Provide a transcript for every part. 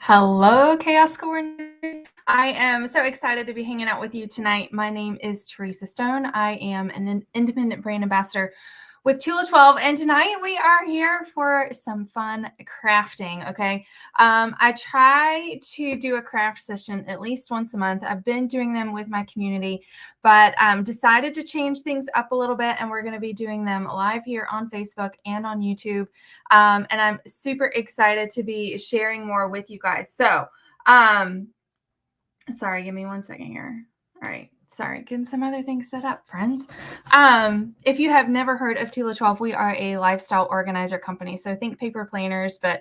Hello, Chaos Coordinator. I am so excited to be hanging out with you tonight. My name is Teresa Stone. I am an independent brand ambassador with Tula 12, and tonight we are here for some fun crafting. Okay, I try to do a craft session at least once a month. I've been doing them with my community, but decided to change things up a little bit, and we're going to be doing them live here on Facebook and on YouTube. And I'm super excited to be sharing more with you guys. So, sorry, give me 1 second here. All right. Sorry, getting some other things set up, friends. If you have never heard of Tula 12, we are a lifestyle organizer company. So think paper planners, but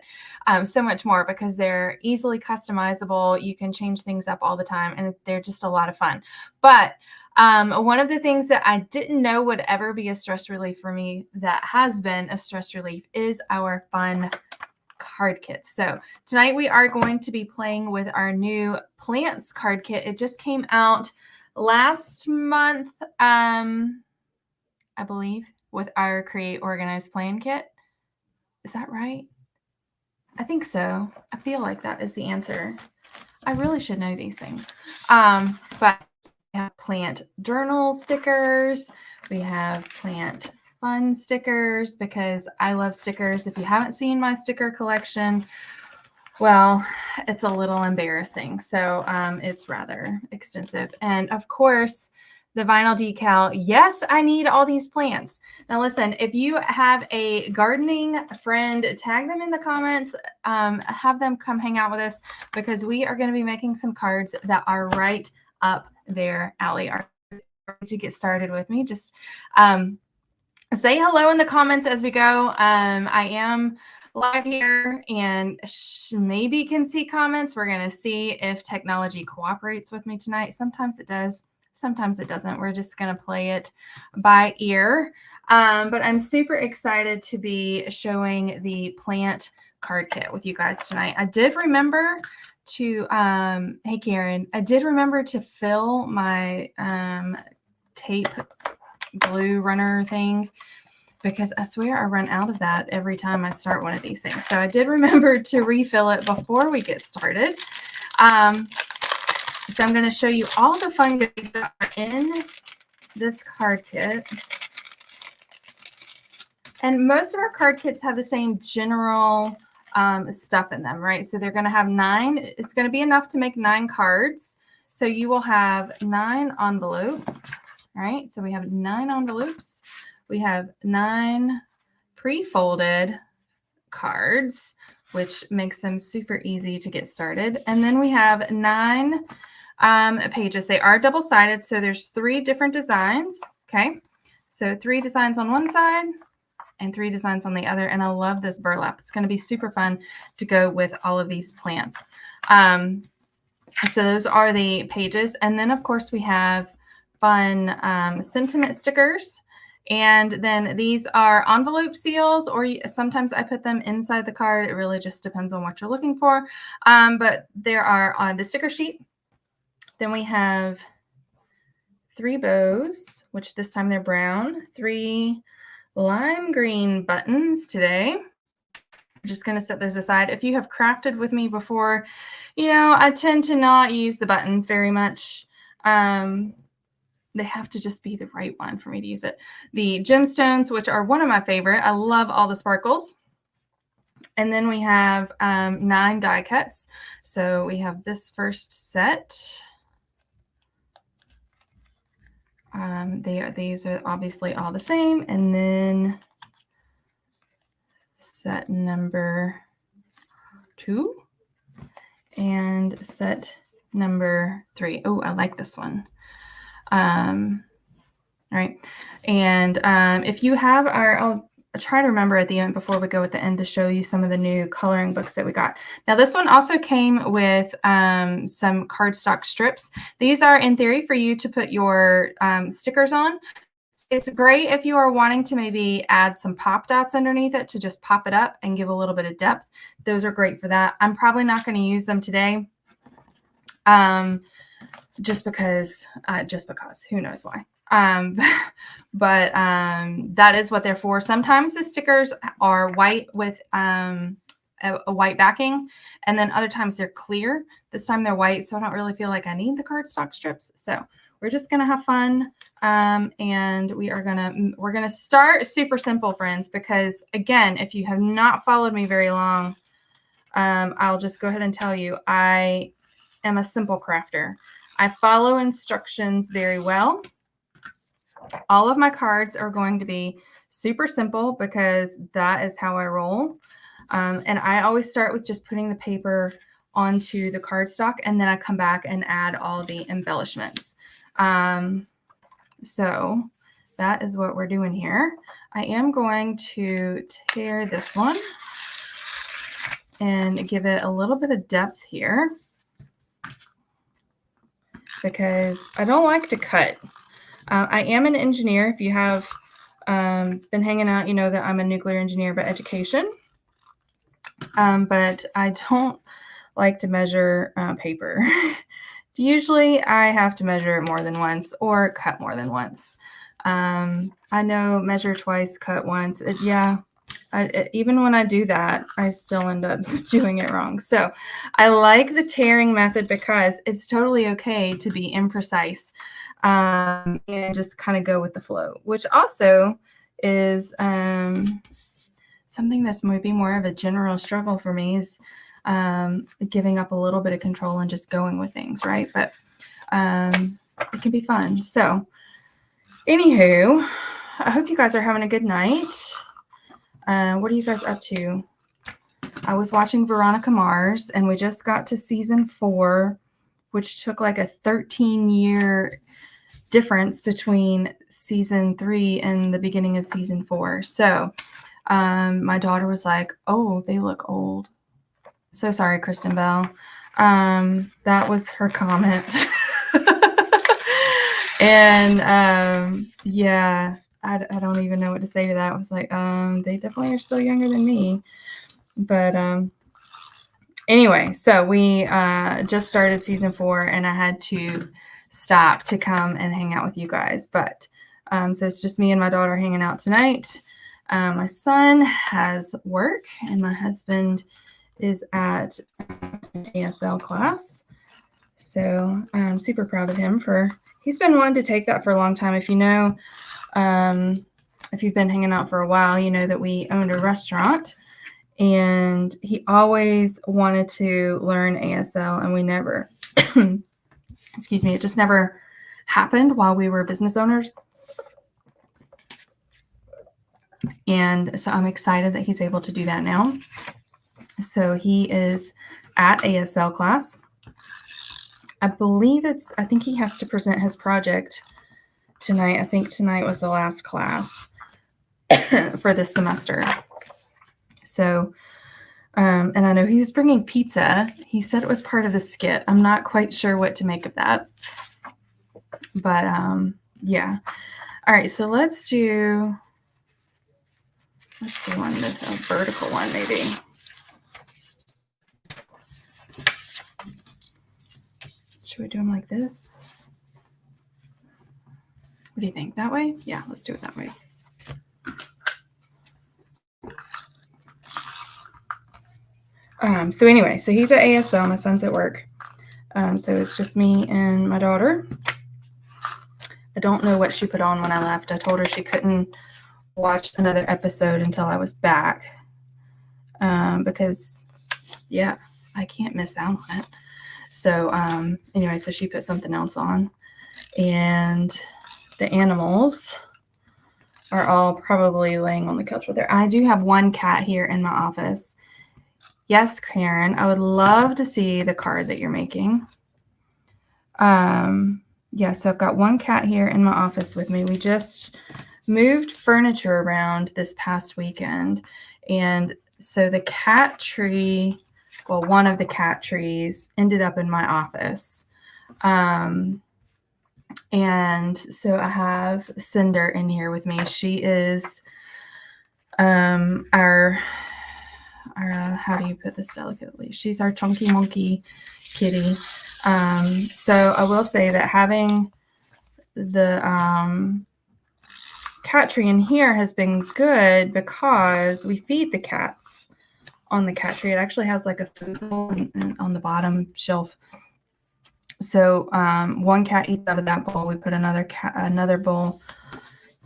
so much more because they're easily customizable. You can change things up all the time, and they're just a lot of fun. But one of the things that I didn't know would ever be a stress relief for me that has been a stress relief is our fun card kits. So tonight we are going to be playing with our new plants card kit. It just came out last month, I believe, with our Create, Organize, Plan kit. Is that right? I think so. I feel like that is the answer. I really should know these things. But we have plant journal stickers. We have plant fun stickers because I love stickers. If you haven't seen my sticker collection, well, it's a little embarrassing. So it's rather extensive. And of course, the vinyl decal. Yes, I need all these plants. Now listen, if you have a gardening friend, tag them in the comments, have them come hang out with us because we are going to be making some cards that are right up their alley. Are to get started with me, just say hello in the comments as we go. I am live here and maybe can see comments. We're going to see if technology cooperates with me tonight. Sometimes it does, sometimes it doesn't. We're just going to play it by ear. But I'm super excited to be showing the plant card kit with you guys tonight. I did remember to, hey Karen, I did remember to fill my tape glue runner thing, because I swear I run out of that every time I start one of these things. So I did remember to refill it before we get started. So I'm going to show you all the fun goodies that are in this card kit. And most of our card kits have the same general stuff in them, right? So they're going to have 9. It's going to be enough to make 9 cards. So you will have 9 envelopes, right? So we have 9 envelopes. We have 9 pre-folded cards, which makes them super easy to get started. And then we have 9 pages. They are double-sided, so there's 3 different designs, okay? So 3 designs on one side and 3 designs on the other. And I love this burlap. It's going to be super fun to go with all of these plants. So those are the pages. And then, of course, we have fun sentiment stickers. And then these are envelope seals, or sometimes I put them inside the card. It really just depends on what you're looking for. But there are on the sticker sheet. Then we have 3 bows, which this time they're brown, 3 lime green buttons today. I'm just going to set those aside. If you have crafted with me before, you know, I tend to not use the buttons very much. They have to just be the right one for me to use it. The gemstones, which are one of my favorite. I love all the sparkles. And then we have 9 die cuts. So we have this first set. These are obviously all the same. And then set number 2 and set number 3. Oh, I like this one. All right. And if you have I'll try to remember at the end before we go at the end to show you some of the new coloring books that we got. Now, this one also came with some cardstock strips. These are in theory for you to put your stickers on. It's great if you are wanting to maybe add some pop dots underneath it to just pop it up and give a little bit of depth. Those are great for that. I'm probably not going to use them today. Just because, who knows why. But that is what they're for. Sometimes the stickers are white with a white backing, and then other times they're clear. This time they're white, so I don't really feel like I need the cardstock strips. So we're just gonna have fun, and we're gonna start super simple, friends, because again, if you have not followed me very long, I'll just go ahead and tell you I am a simple crafter. I follow instructions very well. All of my cards are going to be super simple because that is how I roll. And I always start with just putting the paper onto the cardstock, and then I come back and add all the embellishments. So that is what we're doing here. I am going to tear this one and give it a little bit of depth here because I don't like to cut. I am an engineer. If you have been hanging out, you know that I'm a nuclear engineer by education. But I don't like to measure paper. Usually I have to measure it more than once or cut more than once. I know measure twice, cut once. Even when I do that, I still end up doing it wrong. So I like the tearing method because it's totally okay to be imprecise and just kind of go with the flow, which also is something that's maybe more of a general struggle for me is giving up a little bit of control and just going with things, right? But it can be fun. So anywho, I hope you guys are having a good night. What are you guys up to? I was watching Veronica Mars, and we just got to season 4, which took like a 13-year difference between season 3 and the beginning of season 4. So my daughter was like, "Oh, they look old." So sorry, Kristen Bell. That was her comment. And yeah, I don't even know what to say to that. I was like, they definitely are still younger than me. But anyway, so we just started season 4, and I had to stop to come and hang out with you guys. But so it's just me and my daughter hanging out tonight. My son has work, and my husband is at an ASL class. So I'm super proud of him he's been wanting to take that for a long time. If you know, if you've been hanging out for a while, you know that we owned a restaurant, and he always wanted to learn ASL, and we never, excuse me, it just never happened while we were business owners. And so I'm excited that he's able to do that now. So he is at ASL class. I think he has to present his project tonight. I think tonight was the last class for this semester. So, and I know he was bringing pizza. He said it was part of the skit. I'm not quite sure what to make of that. But yeah. All right, so let's do one that's a vertical one, maybe. Should we do them like this? What do you think? That way? Yeah, let's do it that way. So anyway, so he's at ASL. My son's at work. So it's just me and my daughter. I don't know what she put on when I left. I told her she couldn't watch another episode until I was back. Because, yeah, I can't miss out on it. So anyway, so she put something else on. And the animals are all probably laying on the couch with her. I do have one cat here in my office. Yes, Karen, I would love to see the card that you're making. Yeah, so I've got one cat here in my office with me. We just moved furniture around this past weekend. And so the cat tree, well, one of the cat trees ended up in my office. And so I have Cinder in here with me. She is our how do you put this delicately? She's our chunky monkey kitty. So I will say that having the cat tree in here has been good because we feed the cats on the cat tree. It actually has like a food bowl on the bottom shelf. So one cat eats out of that bowl. We put another bowl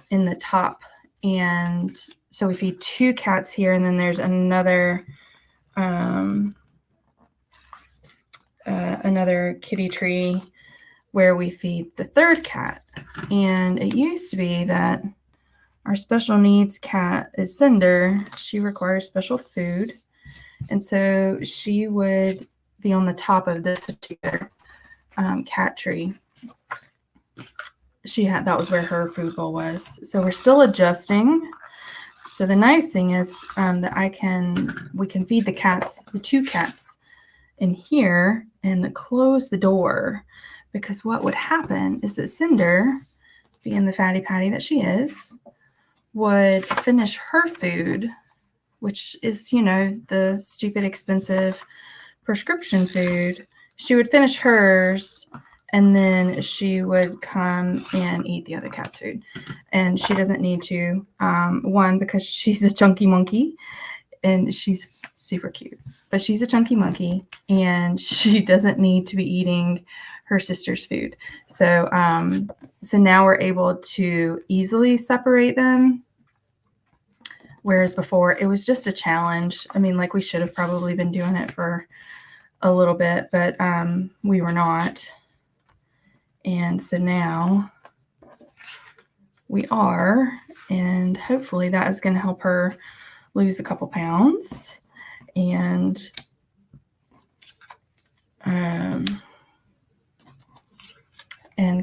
in the top, and so we feed 2 cats here, and then there's another kitty tree where we feed the 3rd cat. And it used to be that our special needs cat is Cinder. She requires special food, and so she would be on the top of this particular cat tree. That was where her food bowl was. So we're still adjusting. So the nice thing is that we can feed the 2 cats in here and close the door, because what would happen is that Cinder, being the fatty patty that she is, would finish her food, which is, the stupid expensive prescription food. She would finish hers, and then she would come and eat the other cat's food. And she doesn't need to, one, because she's a chunky monkey, and she's super cute. But she's a chunky monkey, and she doesn't need to be eating her sister's food. So, so now we're able to easily separate them. Whereas before, it was just a challenge. I mean, like, we should have probably been doing it for a little bit, but we were not. And so now we are, and hopefully that is going to help her lose a couple pounds and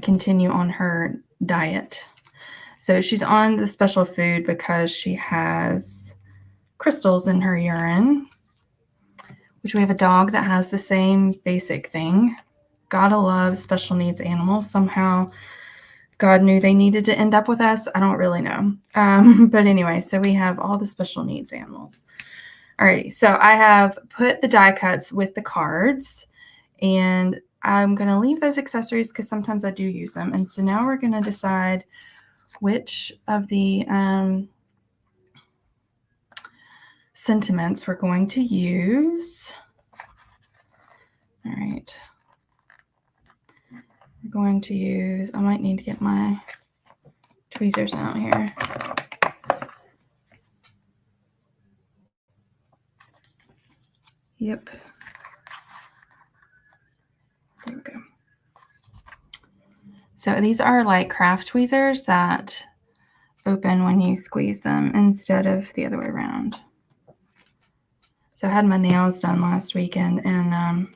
continue on her diet. So she's on the special food because she has crystals in her urine, which we have a dog that has the same basic thing. Gotta love special needs animals. Somehow God knew they needed to end up with us. I don't really know. But anyway, so we have all the special needs animals. Alrighty, so I have put the die cuts with the cards, and I'm going to leave those accessories because sometimes I do use them. And so now we're going to decide which of the sentiments we're going to use. All right. We're going to use, I might need to get my tweezers out here. Yep. There we go. So these are like craft tweezers that open when you squeeze them instead of the other way around. So I had my nails done last weekend, and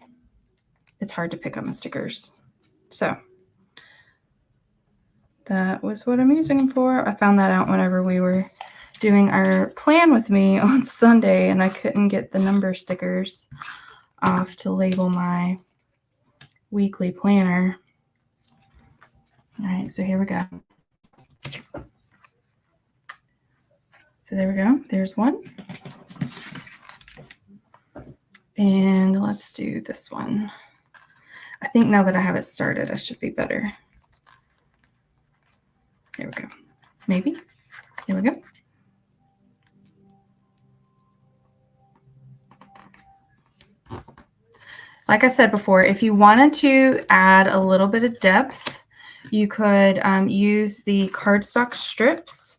it's hard to pick up my stickers. So that was what I'm using them for. I found that out whenever we were doing our plan with me on Sunday, and I couldn't get the number stickers off to label my weekly planner. All right, so here we go. So there we go. There's one. And let's do this one. I think now that I have it started, I should be better. There we go. Maybe. Here we go. Like I said before, if you wanted to add a little bit of depth, you could use the cardstock strips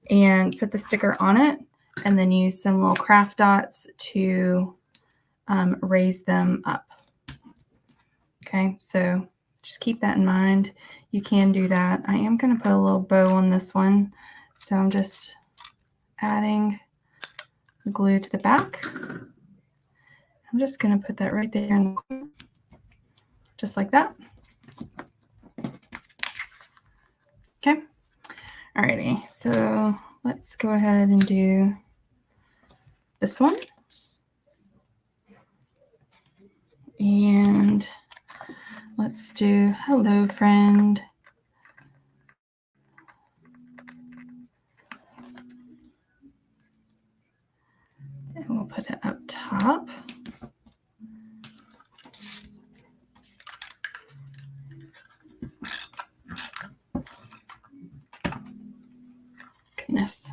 and put the sticker on it, and then use some little craft dots to raise them up. Okay, so just keep that in mind. You can do that. I am going to put a little bow on this one, so I'm just adding the glue to the back. I'm just going to put that right there in the corner, just like that. Okay. Alrighty, so let's go ahead and do this one. And let's do hello, friend. And we'll put it up top. Goodness.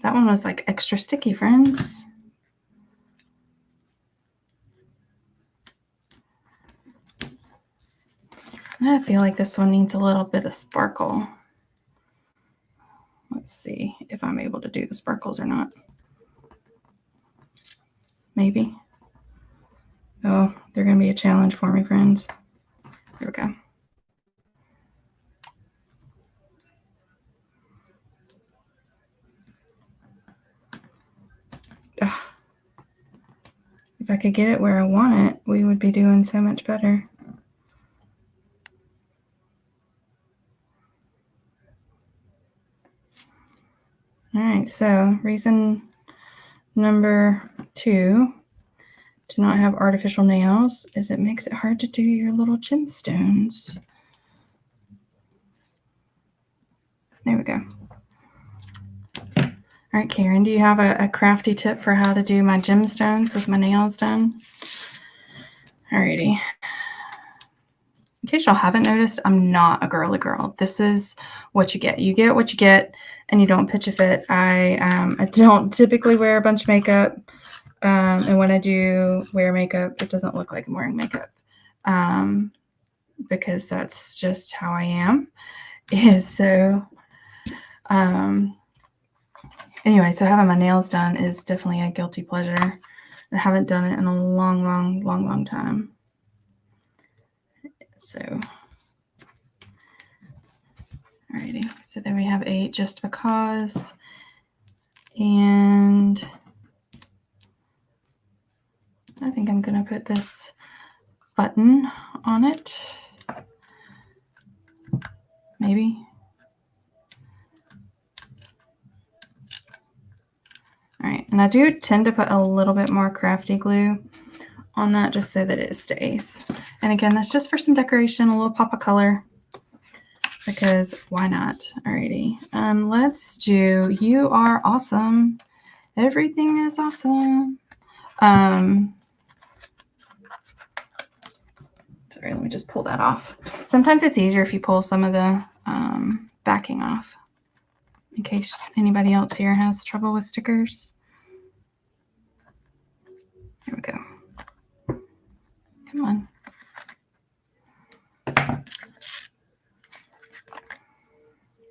That one was like extra sticky, friends. I feel like this one needs a little bit of sparkle. Let's see if I'm able to do the sparkles or not. Maybe. Oh, they're going to be a challenge for me, friends. Here we go. Ugh. If I could get it where I want it, we would be doing so much better. All right, so reason number 2 to not have artificial nails is it makes it hard to do your little gemstones. There we go. All right, Karen, do you have a crafty tip for how to do my gemstones with my nails done? Alrighty. In case y'all haven't noticed, I'm not a girly girl. This is what you get. You get what you get, and you don't pitch a fit. I don't typically wear a bunch of makeup, and when I do wear makeup, it doesn't look like I'm wearing makeup, because that's just how I am. Anyway, so having my nails done is definitely a guilty pleasure. I haven't done it in a long time. So, alrighty. So there we have 8 just because. And I think I'm going to put this button on it. Maybe. All right, and I do tend to put a little bit more crafty glue on that just so that it stays. And again, that's just for some decoration, a little pop of color, because why not? Alrighty, let's do You Are Awesome. Everything is awesome. Sorry, let me just pull that off. Sometimes it's easier if you pull some of the backing off, in case anybody else here has trouble with stickers. There we go. Come on.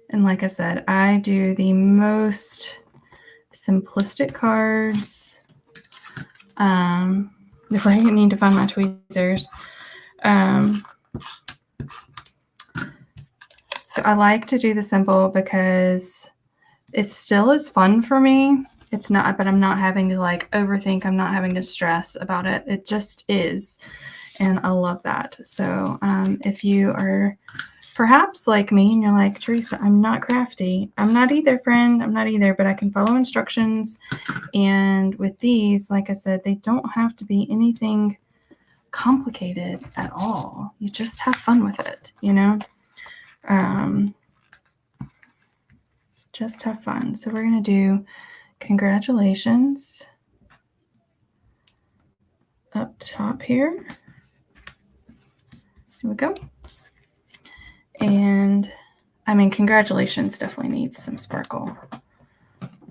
And like I said, I do the most simplistic cards. If I need to find my tweezers. So I like to do the simple because it still is fun for me. It's not, but I'm not having to like overthink. I'm not having to stress about it. It just is. And I love that. So if you are perhaps like me and you're like, Teresa, I'm not crafty. I'm not either, friend. I'm not either, but I can follow instructions. And with these, like I said, they don't have to be anything complicated at all. You just have fun with it, you know? Just have fun. So we're going to do congratulations up top here. Here we go. And I mean, congratulations definitely needs some sparkle.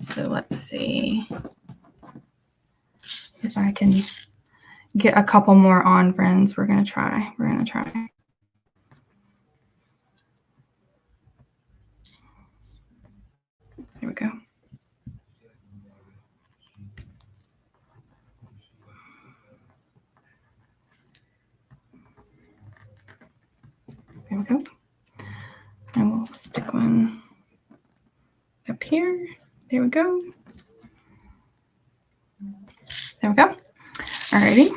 So let's see if I can get a couple more on, friends. We're going to try. We're going to try. There we go. There we go. And we'll stick one up here. There we go. There we go. Alrighty.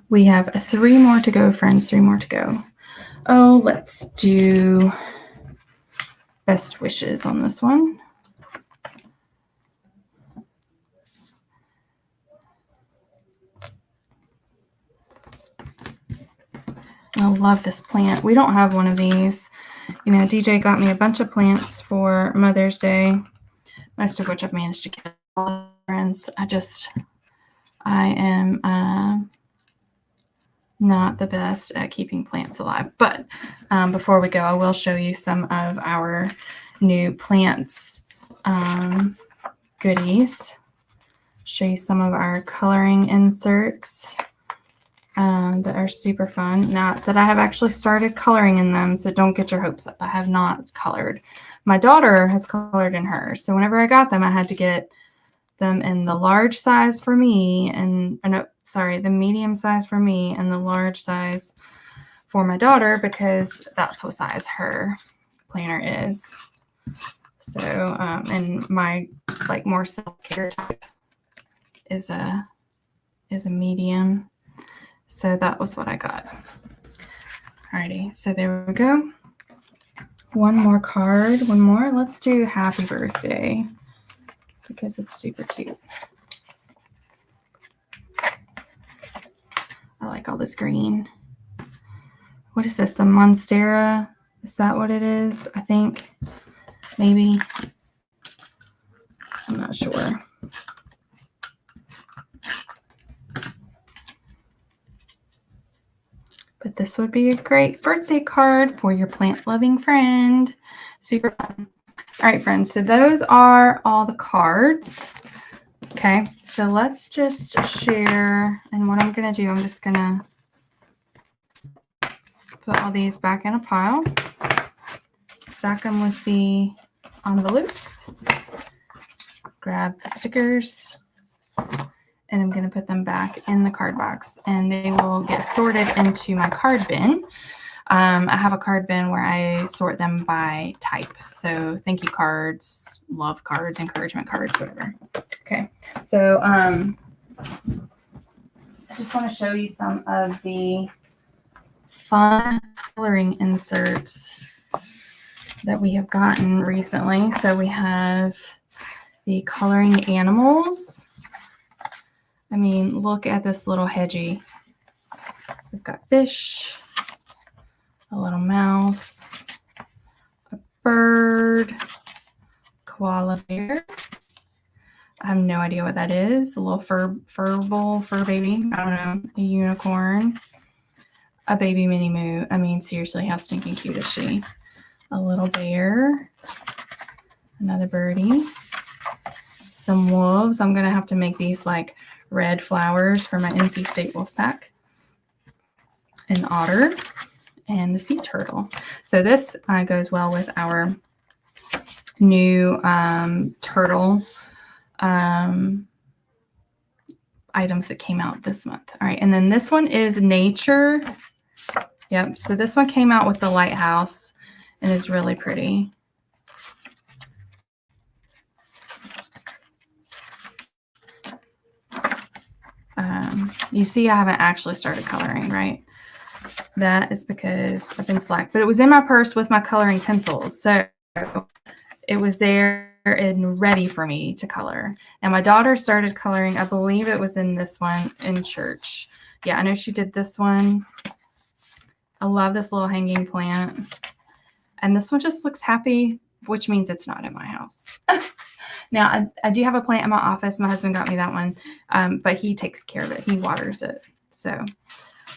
We have 3 more to go, friends. 3 more to go. Oh, let's do best wishes on this one. I love this plant. We don't have one of these. You know, DJ got me a bunch of plants for Mother's Day, most of which I've managed to get. Friends, I am not the best at keeping plants alive. But before we go, I will show you some of our new plants goodies. Show you some of our coloring inserts. that are super fun. Now that I have actually started coloring in them, so don't get your hopes up. I have not colored. My daughter has colored in hers. So whenever I got them, I had to get them in the large size for me and the medium size for me and the large size for my daughter, because that's what size her planner is. So, and my more self-care type is a medium. So that was what I got. Alrighty, so there we go. One more card, one more. Let's do happy birthday because it's super cute. I like all this green. What is this? A Monstera? Is that what it is? I think. Maybe. I'm not sure. But this would be a great birthday card for your plant-loving friend. Super fun. All right, friends. So those are all the cards. Okay. So let's just share. And what I'm going to do, I'm just going to put all these back in a pile. Stack them with the envelopes. Grab the stickers. And I'm going to put them back in the card box, and they will get sorted into my card bin. I have a card bin where I sort them by type. So thank you cards, love cards, encouragement cards, whatever. Okay. So I just want to show you some of the fun coloring inserts that we have gotten recently. So we have the coloring animals. I mean, look at this little hedgie. We've got fish, a little mouse, a bird, koala bear. I have no idea what that is. A little fur baby. I don't know. A unicorn, a baby Minnie Moo. I mean, seriously, how stinking cute is she? A little bear, another birdie, some wolves. I'm going to have to make these like red flowers for my NC State wolf pack, an otter, and the sea turtle. So this goes well with our new turtle items that came out this month. All right, and then this one is nature. Yep, so this one came out with the lighthouse and is really pretty. You see, I haven't actually started coloring, right? That is because I've been slack, but it was in my purse with my coloring pencils. So it was there and ready for me to color. And my daughter started coloring, I believe it was in this one in church. Yeah, I know she did this one. I love this little hanging plant. And this one just looks happy, which means it's not in my house. Now, I do have a plant in my office. My husband got me that one, but he takes care of it. He waters it. So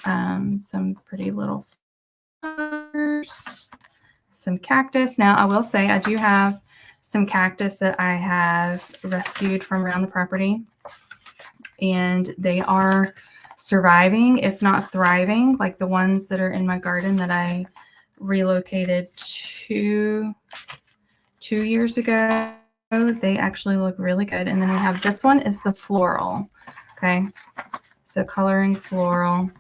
some pretty little flowers, some cactus. Now, I will say I do have some cactus that I have rescued from around the property, and they are surviving, if not thriving, like the ones that are in my garden that I relocated 2 years ago. They actually look really good. And then we have this one is the floral. Okay. So coloring floral.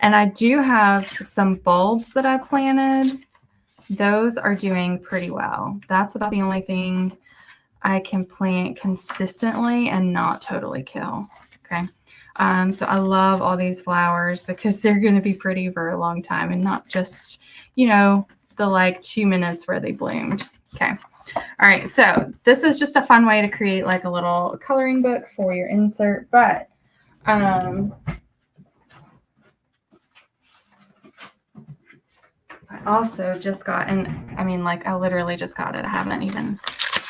And I do have some bulbs that I planted. Those are doing pretty well. That's about the only thing I can plant consistently and not totally kill. Okay. So I love all these flowers because they're going to be pretty for a long time and not just, you know, the like 2 minutes where they bloomed. Okay. All right. So this is just a fun way to create like a little coloring book for your insert, but I also just got, and I mean, like I literally just got it. I haven't even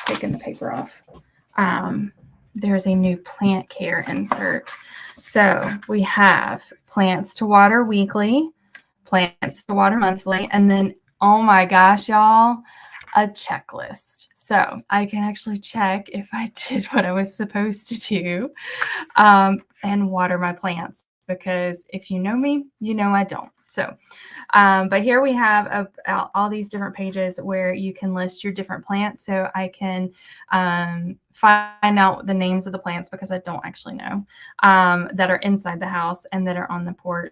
taken the paper off. There's a new plant care insert. So we have plants to water weekly, plants to water monthly, and then, oh my gosh, y'all, a checklist. So I can actually check if I did what I was supposed to do and water my plants. because if you know me, you know I don't. So, but here we have all these different pages where you can list your different plants. So I can find out the names of the plants, because I don't actually know, that are inside the house and that are on the porch.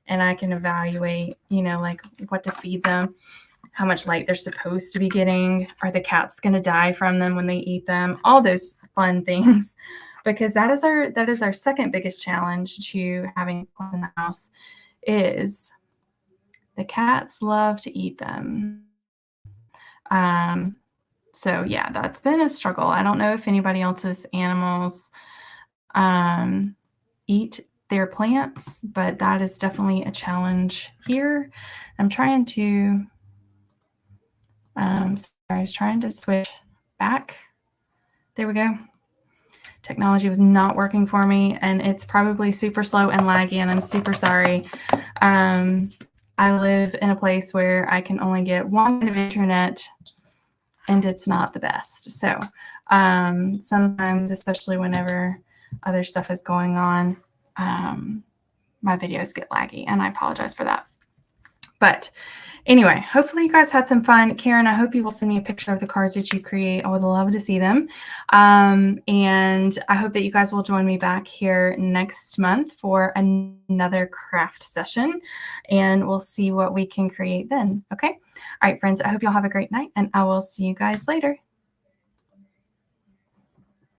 And I can evaluate, like what to feed them, how much light they're supposed to be getting. Are the cats going to die from them when they eat them? All those fun things, because that is our second biggest challenge to having plants in the house, is the cats love to eat them. So yeah, that's been a struggle. I don't know if anybody else's animals eat their plants, but that is definitely a challenge here. I'm trying to, sorry, I was trying to switch back. There we go. Technology was not working for me, and it's probably super slow and laggy, and I'm super sorry. I live in a place where I can only get one kind of internet, and it's not the best. So sometimes, especially whenever other stuff is going on, my videos get laggy, and I apologize for that. But anyway, hopefully you guys had some fun. Karen, I hope you will send me a picture of the cards that you create. I would love to see them. And I hope that you guys will join me back here next month for another craft session, and we'll see what we can create then. Okay. All right, friends, I hope you'll have a great night, and I will see you guys later.